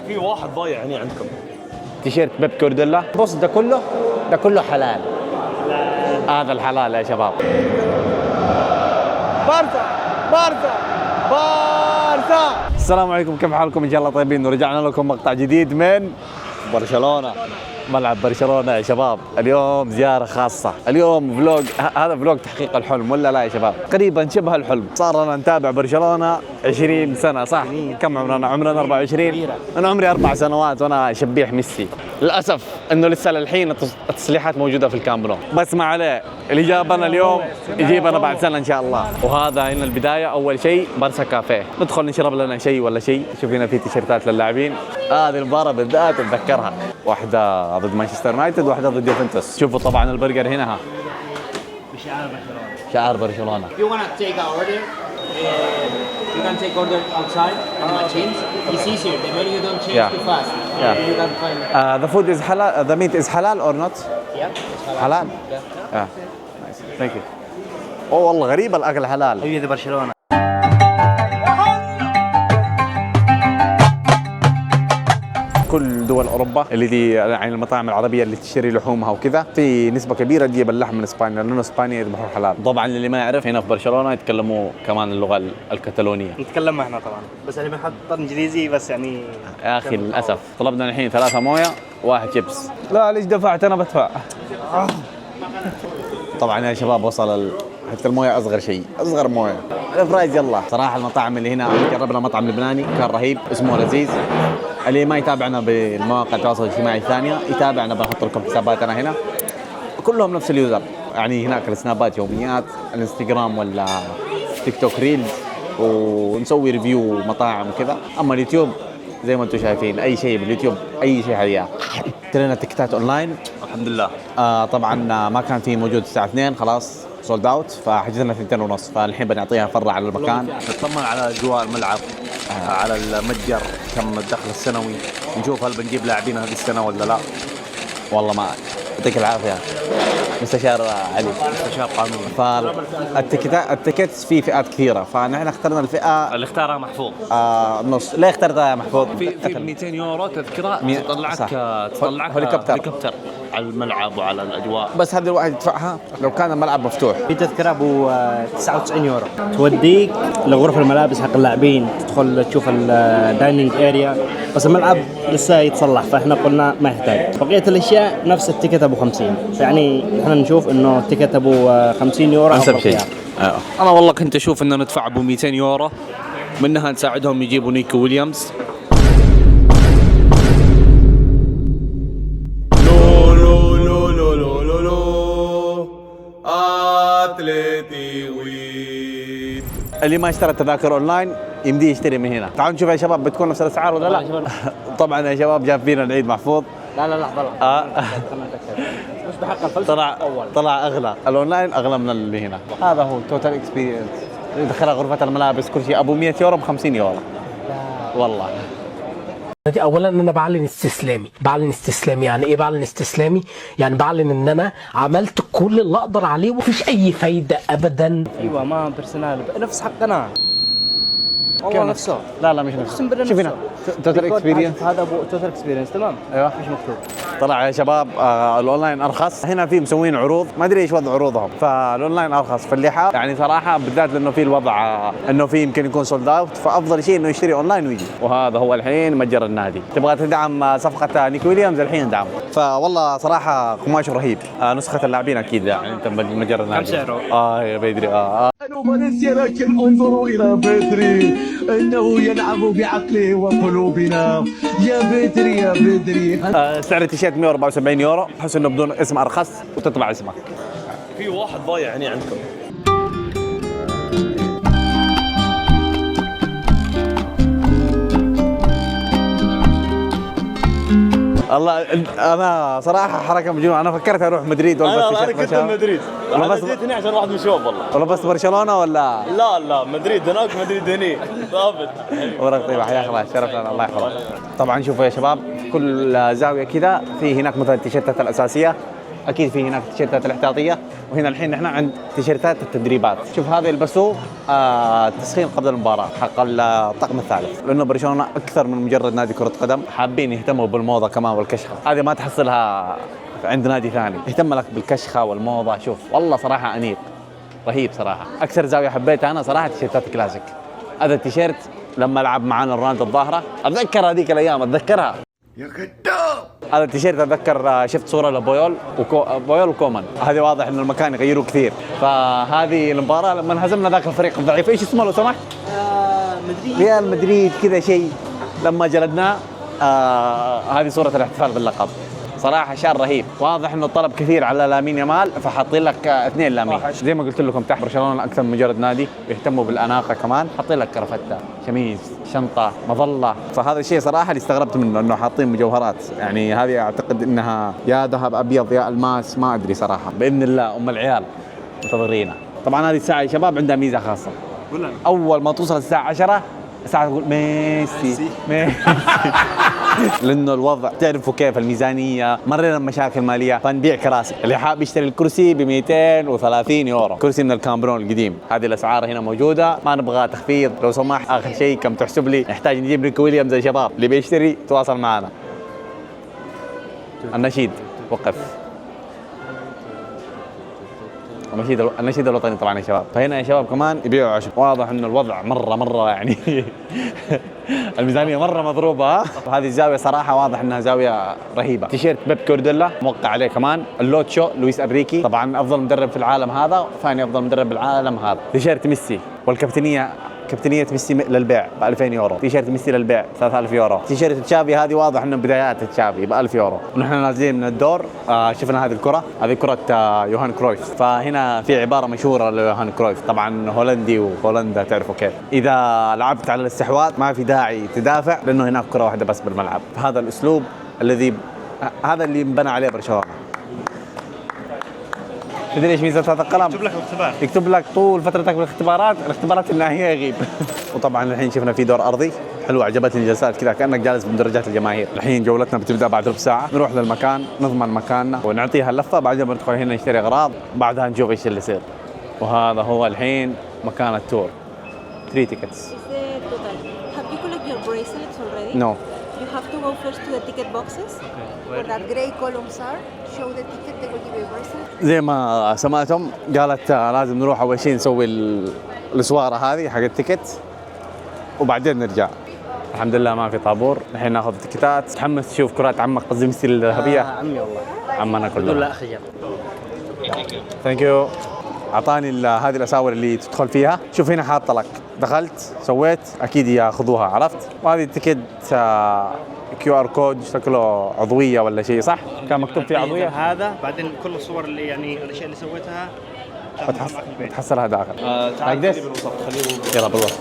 في واحد ضايع هنا عندكم تيشيرت بيب جوارديولا. بص ده كله حلال. هذا الحلال يا شباب. بارسا. السلام عليكم، كيف حالكم؟ ان شاء الله طيبين، ورجعنا لكم مقطع جديد من برشلونة، ملعب برشلونة يا شباب. اليوم زيارة خاصة، اليوم فلوج. هذا فلوج تحقيق الحلم ولا لا يا شباب؟ قريبا شبه الحلم. صار لنا نتابع برشلونة 20 سنة صح؟ كم عمرنا؟ عمرنا 24. أنا عمري 4 سنوات وأنا شبيح ميسي. للأسف إنه لسه للحين التصليحات موجودة في الكامب نو، بس ما عليه، اللي جابنا اليوم يجيبنا بعد سنة إن شاء الله. وهذا هنا البداية. أول شيء برسا كافيه، ندخل نشرب لنا شيء ولا شيء. شوف هنا في تيشيرتات للاعبين. هذه المباراة بالذات أتذكرها، واحدة ضد مانشستر يونايتد واحدة ضد يوفنتوس. شوفوا طبعا البرجر هنا ها بشعار برشلونة. شعار برشلونة. If you wanna take our order, you can take order outside on machines. It's easier. The menu don't change Yeah. too fast. Yeah. You can find. The food is halal. The meat is halal or not? Yeah. It's halal. Yeah. Nice. Thank you. أوه والله غريب الأكل حلال. هي دي برشلونة. كل دول اوروبا اللي دي يعني المطاعم العربيه اللي تشتري لحومها وكذا، في نسبه كبيره تجيب اللحم من اسبانيا، لانه اسبانيا يذبحوا حلال. طبعا اللي ما يعرف، هنا في برشلونه يتكلموا كمان اللغه الكتالونيه. نتكلم احنا طبعا، بس انا بنحط انجليزي بس يعني. يا اخي للاسف طلبنا الحين 3 مويه و1 شيبس. لا ليش دفعت؟ انا بدفع. طبعا يا شباب وصل حتى المويه اصغر شيء، اصغر مويه. الفرايز يلا. صراحه المطاعم اللي هنا، جربنا مطعم لبناني كان رهيب اسمه لذيذ. اللي ما يتابعنا بالمواقع التواصل الاجتماعي الثانيه يتابعنا، بنحط لكم حساباتنا هنا كلهم نفس اليوزر. يعني هناك السنابات يوميات، الانستغرام ولا تيك توك ريلز، ونسوي ريفيو مطاعم وكذا. اما اليوتيوب زي ما انتم شايفين، اي شيء باليوتيوب اي شيء حياه. اشترينا تيكتات اونلاين الحمد لله. طبعا ما كان في موجود الساعه 2، خلاص سولد اوت، فحجزنا 2:30. فالحين بنعطيها فرة على المكان، نطمن على اجواء الملعب، على المتجر، كم الدخل السنوي، نشوف هل بنجيب لاعبين هذه السنه ولا لا. والله ما يعطيك العافيه مستشار علي، مستشار قانوني. فالتيكتس في فئات كثيره، فنحن اخترنا الفئه اللي اختارها محفوظ نص. ليه اخترتها يا محفوظ؟ في 200 يورو تذكره تطلعك هليكوبتر على الملعب وعلى الاجواء. بس هذا الواحد يدفعها لو كان الملعب مفتوح. في تذكره ابو 99 يورو توديك لغرف الملابس حق اللاعبين، تدخل تشوف الدايننج اريا، بس الملعب لسه يتصلح، فاحنا قلنا ما يحتاج. بقيه الاشياء نفس التيكت ابو 50، يعني احنا نشوف انه التيكت ابو 50 يورو انسب شيء. انا والله كنت اشوف انه ندفع ابو 200 يورو، منها نساعدهم يجيبوا نيكو ويليامز. اللي ما اشترى التذاكر اونلاين يمديه يشتري من هنا. تعالوا نشوف يا شباب بتكون نفس الاسعار ولا لا. طبعا يا شباب جاب فينا العيد محفوظ. لا مش بحق الفلسفه. طلع اغلى، الاونلاين اغلى من اللي هنا. هذا هو توتال اكسبيرينس. دخل غرفه الملابس كل شيء ابو 100 يورو ب 50 يورو. والله اولا انا بعلن استسلامي. يعني ايه بعلن استسلامي؟ يعني بعلن ان انا عملت كل اللي اقدر عليه ومفيش اي فايده ابدا. ايوه ما بيرسونال، نفس حقنا والله نفسه. لا مش نفسه. شوف هنا توتال اكسبيرينس، هذا ابو توتال اكسبيرينس تمام. ايوه مش مكتوب. طلع يا شباب الاونلاين ارخص. هنا في مسوين عروض، ما ادري ايش وضع عروضهم، فالاونلاين ارخص. فاللي حاب يعني صراحه بالذات لانه في الوضع انه في يمكن يكون سولد اوت، فافضل شيء انه يشتري اونلاين ويجي. وهذا هو الحين متجر النادي. تبغى تدعم صفقه نيكو ويليامز الحين ندعم. فوالله صراحه قماش رهيب. نسخه اللاعبين اكيد يعني انت متجر النادي. كم سعره؟ يا بدري أنا فالنسيا، لكن انظروا إلى بدري إنه يلعب بعقله وقلوبنا. يا بدري يا بدري. سعر التيشيرت 174 يورو. احس انه بدون اسم ارخص وتطبع اسمك. في واحد ضايع هنا عندكم. الله انا صراحه حركه مجنونه. انا فكرت اروح مدريد والبس انا كنت مدريد. انا بس جيت هنا عشان واحد من الشباب والله. ولا بس برشلونه ولا لا مدريد هناك مدريد هني ثابت. ورق طيب حياك الله، شرف لنا الله يحفظك. طبعا شوفوا يا شباب في كل زاويه كذا في هناك مثلا التيشيرتات الاساسيه اكيد في هناك التيشيرتات الاحتياطيه، وهنا الحين نحن عند تيشيرتات التدريبات. شوف هذا يلبسوه تسخين قبل المباراه حق الطقم الثالث، لانه برشلونه اكثر من مجرد نادي كره قدم، حابين يهتموا بالموضه كمان والكشخه، هذه ما تحصلها عند نادي ثاني، يهتم لك بالكشخه والموضه. شوف والله صراحه انيق رهيب صراحه. اكثر زاويه حبيتها انا صراحه تيشيرتات كلاسيك. هذا التيشيرت لما لعب معانا رونالدو الظاهره اتذكر هذيك الايام، اتذكرها يا كذاب. هذا التيشيرت اتذكر شفت صوره لبويول بويول وكومان، هذه واضح انه المكان يغيروا كثير. فهذه المباراه لما هزمنا ذاك الفريق الضعيف، ايش اسمه لو سمحت؟ مدريد. ريال مدريد كذا شيء، لما جلدناه. هذه صوره الاحتفال باللقب. صراحه شعر رهيب، واضح انه الطلب كثير على لامين يامال، فحاطين لك 2 لامين. زي ما قلت لكم تحت برشلونه اكثر من مجرد نادي، بيهتموا بالاناقه كمان، حاطين لك كرافته، شميز، شنطه، مظله. فهذا الشيء صراحه اللي استغربت منه، انه حاطين مجوهرات. يعني هذه اعتقد انها يا ذهب ابيض يا الماس، ما ادري صراحه. باذن الله ام العيال منتظرينا. طبعا هذه الساعه يا شباب عندها ميزه خاصه، اول ما توصل الساعه 10 الساعه تقول ميسي ميسي لانه الوضع تعرفوا كيف الميزانيه، مرينا بمشاكل ماليه، فنبيع كراسي. اللي حاب يشتري الكرسي ب 230 يورو، كرسي من الكامبرون القديم. هذه الاسعار هنا موجوده، ما نبغى تخفيض. لو سمحت اخر شيء كم تحسب لي، نحتاج نجيب ريكو ويليامز يا شباب. اللي بيشتري تواصل معنا. النشيد وقف، النشيد الوطني طبعا يا شباب. فهنا يا شباب كمان يبيعوا عشب. واضح انه الوضع مره يعني الميزانيه مره مضروبه. هذه الزاويه صراحه واضح انها زاويه رهيبه. تيشيرت بيب جوارديولا موقع عليه كمان، اللوتشو لويس انريكي، طبعا افضل مدرب في العالم هذا، ثاني افضل مدرب بالعالم هذا. تيشيرت ميسي، والكابتنيه كابتنيه ميسي للبيع ب 2000 يورو، تيشيرت ميسي للبيع 3000 يورو، تيشيرت تشافي هذه واضح انه بدايات تشافي ب 1000 يورو. ونحن نازلين من الدور شفنا هذه الكره، هذه كره يوهان كرويف. فهنا في عباره مشهوره ليوهان كرويف، طبعا هولندي وهولندا تعرفوا كيف، اذا لعبت على الاستحواذ ما في داعي تدافع، لانه هناك كره واحده بس بالملعب. هذا الاسلوب الذي هذا اللي انبنى عليه برشلونه. تدري ايش ميزه هذا القلم؟ يكتب لك الاختبار، يكتب لك طول فترتك بالاختبارات النهائيه يغيب. وطبعا الحين شفنا في دور ارضي حلو، عجبتني الجلسات كذا كانك جالس بمدرجات الجماهير. الحين جولتنا بتبدا بعد ربع ساعه، نروح للمكان نضمن مكاننا ونعطيها اللفه، بعدين بندخل هنا نشتري اغراض، بعدها نشوف ايش اللي يصير. وهذا هو الحين مكان التور. 3 tickets. Is the total. Have you collected your bracelets already? No. You have to go first to the ticket boxes where that grey columns are. Show the ticket, they will give you a bracelet. زي ما سمعتم قالت لازم نروح اول شيء نسوي السواره هذه حق التيكت وبعدين نرجع. الحمد لله ما في طابور. الحين ناخذ التيكتات. تحمس تشوف كرات عمك قصدي ميسي الذهبيه؟ عمي والله عمنا كلنا. لا اخي جاب. ثانك يو. اعطاني هذه الاساور اللي تدخل فيها. شوف هنا حاطه لك، دخلت سويت اكيد ياخذوها، عرفت؟ وهذه التيكت QR كود شكله عضويه ولا شيء، صح؟ كان مكتوب فيه عضويه. هذا بعدين كل الصور اللي يعني الاشياء اللي سويتها بتحصلها داخل. تعال بالوسط، خليه يلا بالوسط.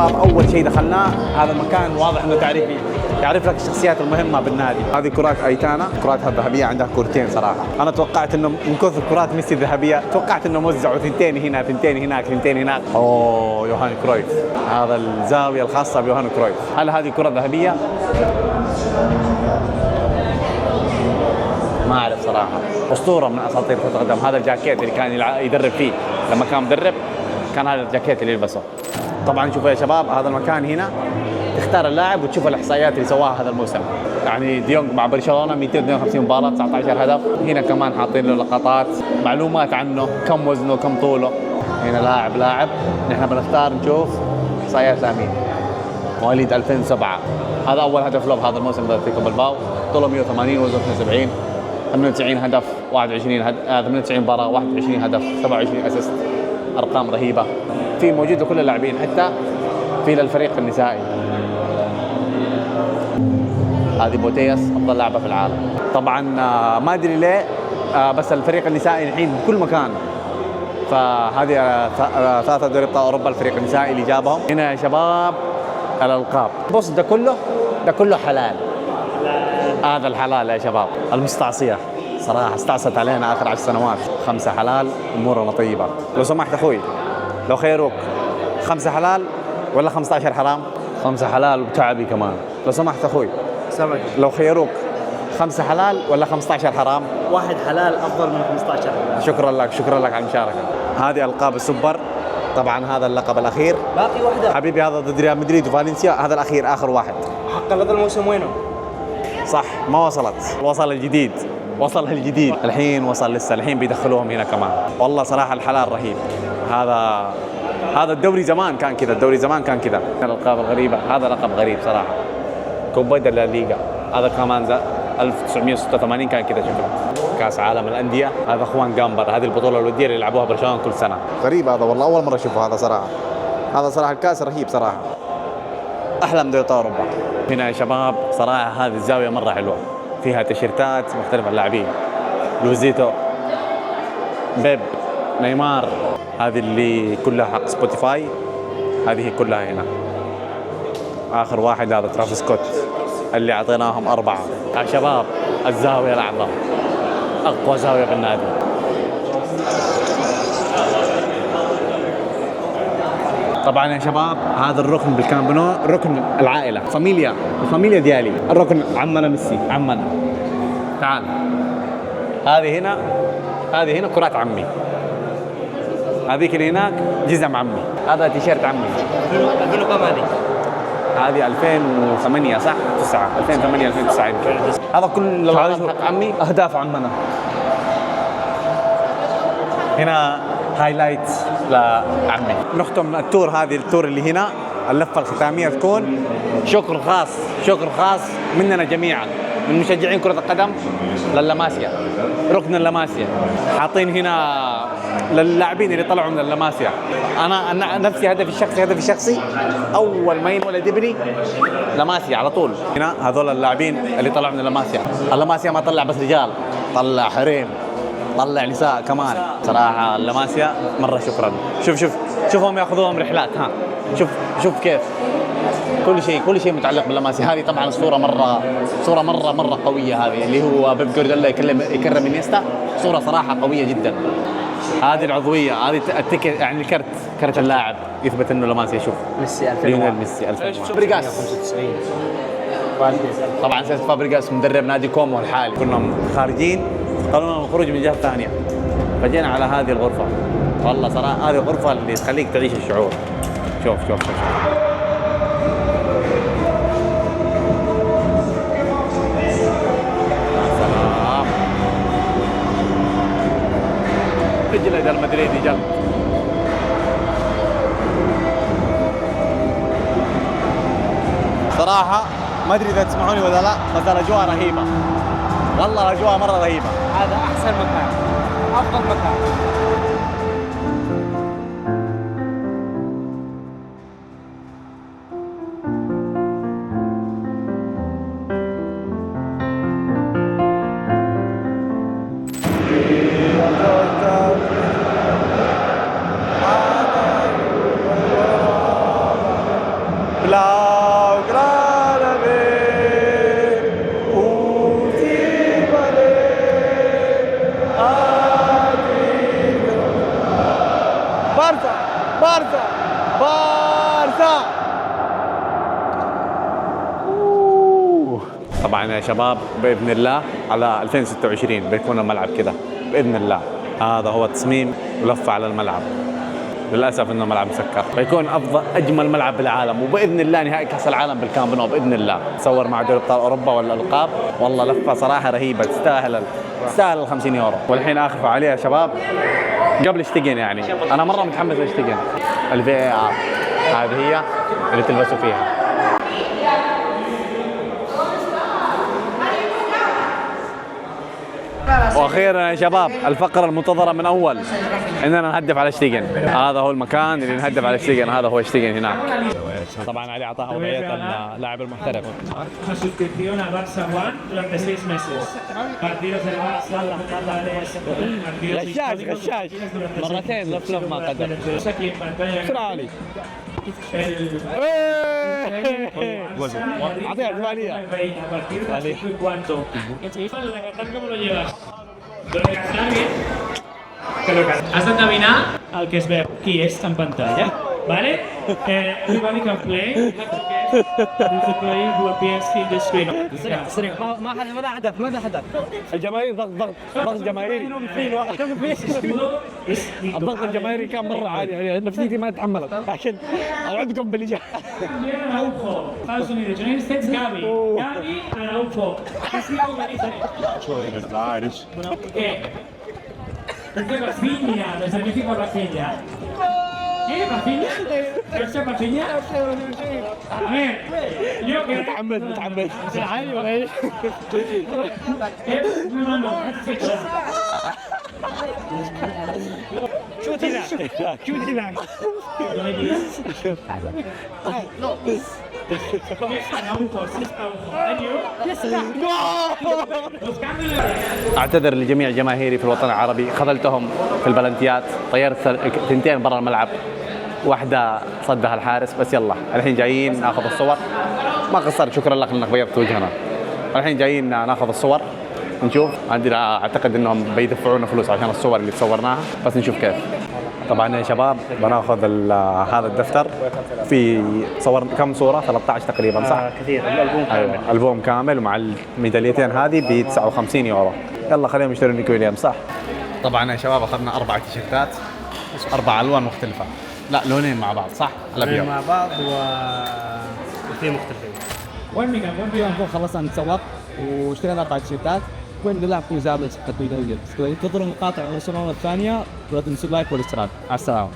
أول شيء دخلناه هذا المكان واضح إنه تعريفي، يعرف لك الشخصيات المهمة بالنادي. هذه كرات أيتانا، كراتها الذهبية، عندها كرتين صراحة. أنا توقعت إنه من كثر كرات ميسي الذهبية توقعت إنه موزعوا 2 هنا 2 هناك 2 هناك. أوه يوهان كرويف، هذا الزاوية الخاصة بيوهان كرويف. هل هذه كرة ذهبية؟ ما أعرف صراحة. أسطورة من أساطير كرة القدم. هذا الجاكيت اللي كان يدرب فيه لما كان مدرب، كان هذا الجاكيت اللي يلبسه. طبعا شوفوا يا شباب هذا المكان هنا تختار اللاعب وتشوف الاحصائيات اللي سواها هذا الموسم. يعني ديونج مع برشلونه 252 مباراه 19 هدف. هنا كمان حاطين له لقطات، معلومات عنه، كم وزنه كم طوله. هنا لاعب نحن بنختار نشوف احصائيات لامين. مواليد 2007. هذا اول هدف له بهذا الموسم باتلتيكو بلباو، طوله 180 وزنه 72، 98 هدف 21 98 مباراه 21 هدف 27 اسيست. ارقام رهيبه. في موجود لكل اللاعبين، حتى في للفريق النسائي. هذه بوتياس افضل لاعبه في العالم. طبعا ما ادري ليه بس الفريق النسائي الحين بكل مكان. فهذه 3 دوري ابطال اوروبا الفريق النسائي اللي جابهم. هنا يا شباب الألقاب. بص ده كله حلال. هذا الحلال يا شباب. المستعصية صراحة استعصت علينا آخر 10 سنوات. 5 حلال أمورنا طيبة. لو سمحت أخوي، لو خيروك 5 حلال ولا 15 حرام؟ 5 حلال وتعبي كمان. لو سمحت أخوي، لو خيروك 5 حلال ولا 15 حرام؟ 1 حلال أفضل من 15 حلال. شكرا لك على المشاركة. هذه ألقاب السوبر. طبعا هذا اللقب الأخير. باقي واحدة حبيبي هذا ضد ريال مدريد وفالنسيا. هذا الأخير آخر واحد. حق هذا الموسم وينه؟ صح ما وصلت. وصل الجديد. الحين وصل لسه. الحين بيدخلوهم هنا كمان. والله صراحة الحلال رهيب. هذا الدوري زمان كان كذا. الألقاب الغريبة. هذا لقب غريب صراحة. كوبا ديل ليغا. هذا كمان 1986 كان كذا شكله. كاس عالم الأندية. هذا اخوان جامبر. هذه البطولة الودية اللي يلعبوها برشلونة كل سنة. غريب هذا والله، أول مرة أشوفه هذا صراحة. هذا صراحة الكاس رهيب صراحة. أحلى من دوري أوروبا. هنا يا شباب صراحة هذه الزاوية مرة حلوة. فيها تيشيرتات مختلفة اللاعبين. لوزيتو، بيب، نيمار. هذه اللي كلها حق سبوتيفاي. هذه كلها هنا. آخر واحد هذا ترافيس سكوت اللي أعطيناهم 4. يا شباب الزاوية الأعظم، أقوى زاوية بالنادي. طبعا يا شباب هذا الركن بالكامب نو ركن العائلة، الفاميليا ديالي. الركن عمنا ميسي، عمنا. تعال هذه هنا كرات عمي. هذيك اللي هناك جزم عمي. هذا تيشيرت عمي. باقي له كم هذه؟ هذه 2008 صح؟ 9 2008 2009 يمكن. هذا كل حق عمي. أهداف عمنا. هنا هايلايت لعمي. نختم التور. هذه التور اللي هنا اللفة الختامية تكون شكر خاص مننا جميعا، من مشجعين كرة القدم لللاماسيا. ركن اللاماسيا حاطين هنا للاعبين اللي طلعوا من اللاماسيا. انا نفسي هدفي الشخصي اول ما ينولد ابني لاماسيا على طول. هنا هذول اللاعبين اللي طلعوا من اللاماسيا ما طلع بس رجال، طلع حريم، طلع نساء كمان. صراحة اللاماسيا مرة شكرا. شوفهم ياخذوهم رحلات. شوف كيف كل شيء متعلق باللاماسيا. هذه طبعا صورة مرة قوية. هذه اللي هو بيب جوارديولا يكرم انيستا. صورة صراحة قوية جدا. هذه العضوية، هذه التيكت يعني كرت اللاعب يثبت انه لاماسيا. شوف ميسي 2000. ليونيل ميسي 2000. فابريغاس طبعا سيس فابريغاس مدرب نادي كومو الحالي. كنا خارجين قالوا لنا الخروج من جهة ثانية، فجينا على هذه الغرفة. والله صراحة هذه الغرفة اللي تخليك تعيش الشعور. شوف سلام. رجل المدريدي جل. صراحة ما أدري إذا تسمعوني ولا لا، بس الأجواء رهيبة. والله الأجواء مرة رهيبة. هذا أحسن مكان، أفضل مكان. بارسا. طبعا يا شباب باذن الله على 2026 بيكون الملعب كذا باذن الله. هذا هو التصميم ولفه على الملعب. للاسف انه ملعب مسكر. بيكون اجمل ملعب بالعالم، وباذن الله نهائي كاس العالم بالكامب نو باذن الله. تصور مع دوري ابطال اوروبا والالقاب. والله لفه صراحه رهيبه، تستاهل ال 50 يورو. والحين اخر فعاليه يا شباب قبل اشتقن. يعني انا مره متحمس لاشتقن. الVAR هذه هي اللي تلبسوا فيها. واخيرا يا شباب الفقره المنتظره من اول اننا نهدف على اشتيجن. هذا هو المكان اللي نهدف على اشتيجن. هذا هو اشتيجن هناك. طبعا علي اعطاها وضعيه اللاعب المحترف. suscripción a Barça One durante 6 meses. Partidos del Barça, las finales, partidos غشاش مرتين لف ما قدر. aquí en pantalla. شكرا علي. اعطيها جماليه. A partir de las 5:15. ¿Cómo lo llevas? ¿Lo de cantar bien? Has d'endevinar el que es veu, qui és en pantalla, vale? Everybody can play. There's a player who appears in the screen. سريع ماذا حدث الجماهير ضغط جماهيري. الضغط الجماهيري كان مره عالي يعني نفسيتي ما تحملت عشان اوعدكم باللي جاي. Viene Araujo, Estados Unidos, United States, Gaby Araujo. ¿Qué? Desde Rafinha, desde México Rafinha. ¿Qué? ¿Rafinha? ¿Ese Rafinha? A ver, yo que... متحمس عالي ولا ايش؟ No. شوت هناك اعتذر لجميع جماهيري في الوطن العربي، خذلتهم في البلنتيات، طيرت ثنتين برا الملعب، واحدة صدها الحارس، بس يلا الحين جايين ناخذ الصور. ما قصرت، شكرا لك انك بيضت وجهنا. الحين جايين ناخذ الصور، نشوف. عندنا اعتقد انهم بيدفعونا فلوس عشان الصور اللي تصورناها، بس نشوف كيف. طبعا يا شباب بناخذ هذا الدفتر، في صور كم صورة؟ 13 تقريبا صح؟ كثير الالبوم كامل. أيوة. البوم كامل ومع الميداليتين هذه ب 59 يورو. يلا خليهم يشتروا نيك ويليامز صح؟ طبعا يا شباب اخذنا 4 تيشيرتات، 4 الوان مختلفة، لا لونين مع بعض صح؟ الابيض مع بعض وفي مختلفين. نكون خلصنا نتسوق واشترينا 4 تيشيرتات ونلعب في مسابقة تقديرية. انتظروا المقاطع والصورة الثانية ولا تنسوا اللايك والاشتراك. على السلامة.